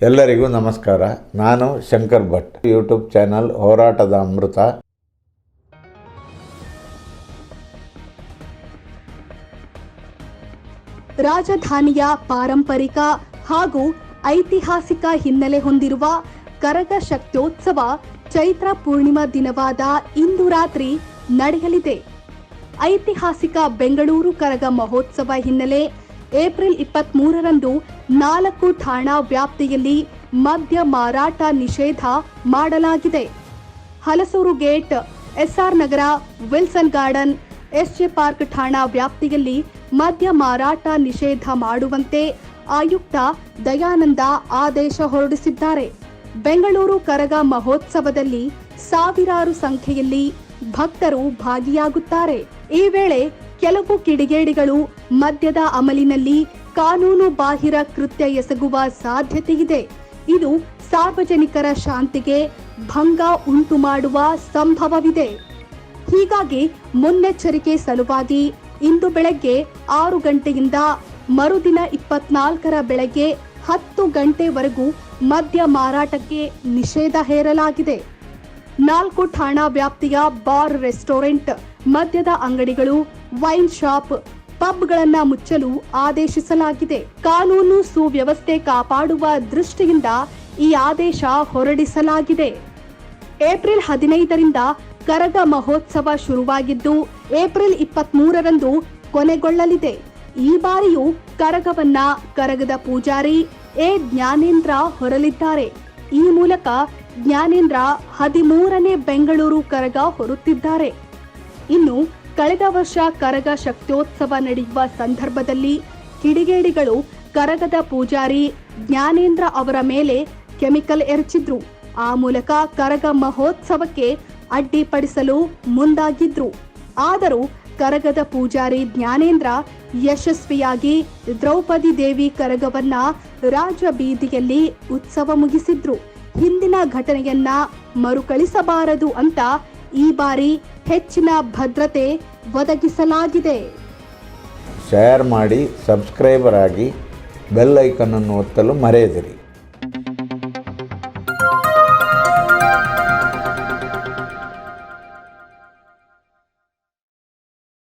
ಎಲ್ಲರಿಗೂ ನಮಸ್ಕಾರ. ನಾನು ಶಂಕರ್ ಭಟ್. ಯೂಟ್ಯೂಬ್ ಚಾನಲ್ ಹೋರಾಟದ ಅಮೃತ. ರಾಜಧಾನಿಯ ಪಾರಂಪರಿಕ ಹಾಗೂ ಐತಿಹಾಸಿಕ ಹಿನ್ನೆಲೆ ಹೊಂದಿರುವ ಕರಗ ಶಕ್ತ್ಯೋತ್ಸವ ಚೈತ್ರ ಪೂರ್ಣಿಮಾ ದಿನವಾದ ಇಂದು ರಾತ್ರಿ ನಡೆಯಲಿದೆ. ಐತಿಹಾಸಿಕ ಬೆಂಗಳೂರು ಕರಗ ಮಹೋತ್ಸವ ಹಿನ್ನೆಲೆ ಏಪ್ರಿಲ್ 23ರಂದು 4 ಠಾಣಾ ವ್ಯಾಪ್ತಿಯಲ್ಲಿ ಮದ್ಯ ಮಾರಾಟ ನಿಷೇಧ ಮಾಡಲಾಗಿದೆ. ಹಲಸೂರು ಗೇಟ್, ಎಸ್ಆರ್ ನಗರ, ವಿಲ್ಸನ್ ಗಾರ್ಡನ್, ಎಸ್ಜೆ ಪಾರ್ಕ್ ಠಾಣಾ ವ್ಯಾಪ್ತಿಯಲ್ಲಿ ಮದ್ಯ ಮಾರಾಟ ನಿಷೇಧ ಮಾಡುವಂತೆ ಆಯುಕ್ತ ದಯಾನಂದ ಆದೇಶ ಹೊರಡಿಸಿದ್ದಾರೆ. ಬೆಂಗಳೂರು ಕರಗ ಮಹೋತ್ಸವದಲ್ಲಿ ಸಾವಿರಾರು ಸಂಖ್ಯೆಯಲ್ಲಿ ಭಕ್ತರು ಭಾಗಿಯಾಗುತ್ತಾರೆ. ಈ ವೇಳೆ ಕೆಲವು ಕಿಡಿಗೇಡಿಗಳು ಮದ್ಯದ ಅಮಲಿನಲ್ಲಿ ಕಾನೂನು ಬಾಹಿರ ಕೃತ್ಯ ಎಸಗುವ ಸಾಧ್ಯತೆಯಿದೆ. ಇದು ಸಾರ್ವಜನಿಕರ ಶಾಂತಿಗೆ ಭಂಗ ಉಂಟು ಮಾಡುವ ಸಂಭವವಿದೆ. ಹೀಗಾಗಿ ಮುನ್ನೆಚ್ಚರಿಕೆ ಸಲುವಾಗಿ ಇಂದು ಬೆಳಗ್ಗೆ 6 ಗಂಟೆಯಿಂದ ಮರುದಿನ 24ರ ಬೆಳಗ್ಗೆ 10 ಗಂಟೆವರೆಗೂ ಮದ್ಯ ಮಾರಾಟಕ್ಕೆ ನಿಷೇಧ ಹೇರಲಾಗಿದೆ. 4 ಠಾಣಾ ವ್ಯಾಪ್ತಿಯ ಬಾರ್, ರೆಸ್ಟೋರೆಂಟ್, ಮದ್ಯದ ಅಂಗಡಿಗಳು, ವೈನ್ ಶಾಪ್, ಪಬ್ಗಳನ್ನು ಮುಚ್ಚಲು ಆದೇಶಿಸಲಾಗಿದೆ. ಕಾನೂನು ಸುವ್ಯವಸ್ಥೆ ಕಾಪಾಡುವ ದೃಷ್ಟಿಯಿಂದ ಈ ಆದೇಶ ಹೊರಡಿಸಲಾಗಿದೆ. ಏಪ್ರಿಲ್ 15ರಿಂದ ಕರಗ ಮಹೋತ್ಸವ ಶುರುವಾಗಿದ್ದು ಏಪ್ರಿಲ್ 23ರಂದು ಕೊನೆಗೊಳ್ಳಲಿದೆ. ಈ ಬಾರಿಯೂ ಕರಗವನ್ನ ಕರಗದ ಪೂಜಾರಿ ಎ ಜ್ಞಾನೇಂದ್ರ ಹೊರಲಿದ್ದಾರೆ. ಈ ಮೂಲಕ ಜ್ಞಾನೇಂದ್ರ 13ನೇ ಬೆಂಗಳೂರು ಕರಗ ಹೊರುತ್ತಿದ್ದಾರೆ. ಇನ್ನು ಕಳೆದ ವರ್ಷ ಕರಗ ಶಕ್ತ್ಯೋತ್ಸವ ನಡೆಯುವ ಸಂದರ್ಭದಲ್ಲಿ ಕಿಡಿಗೇಡಿಗಳು ಕರಗದ ಪೂಜಾರಿ ಜ್ಞಾನೇಂದ್ರ ಅವರ ಮೇಲೆ ಕೆಮಿಕಲ್ ಎರಚಿದ್ರು. ಆ ಮೂಲಕ ಕರಗ ಮಹೋತ್ಸವಕ್ಕೆ ಅಡ್ಡಿಪಡಿಸಲು ಮುಂದಾಗಿದ್ರು. ಆದರೂ ಕರಗದ ಪೂಜಾರಿ ಜ್ಞಾನೇಂದ್ರ ಯಶಸ್ವಿಯಾಗಿ ದ್ರೌಪದಿ ದೇವಿ ಕರಗವನ್ನ ರಾಜ ಬೀದಿಯಲ್ಲಿ ಉತ್ಸವ ಮುಗಿಸಿದ್ರು. ಹಿಂದಿನ ಘಟನೆಯನ್ನ ಮರುಕಳಿಸಬಾರದು ಅಂತ ಈ ಬಾರಿ ಹೆಚ್ಚಿನ ಭದ್ರತೆ ಒದಗಿಸಲಾಗಿದೆ. ಶೇರ್ ಮಾಡಿ, ಸಬ್ಸ್ಕ್ರೈಬರ್ ಆಗಿ, ಬೆಲ್ ಐಕನ್ ಅನ್ನು ಒತ್ತಲು ಮರೆಯದಿರಿ.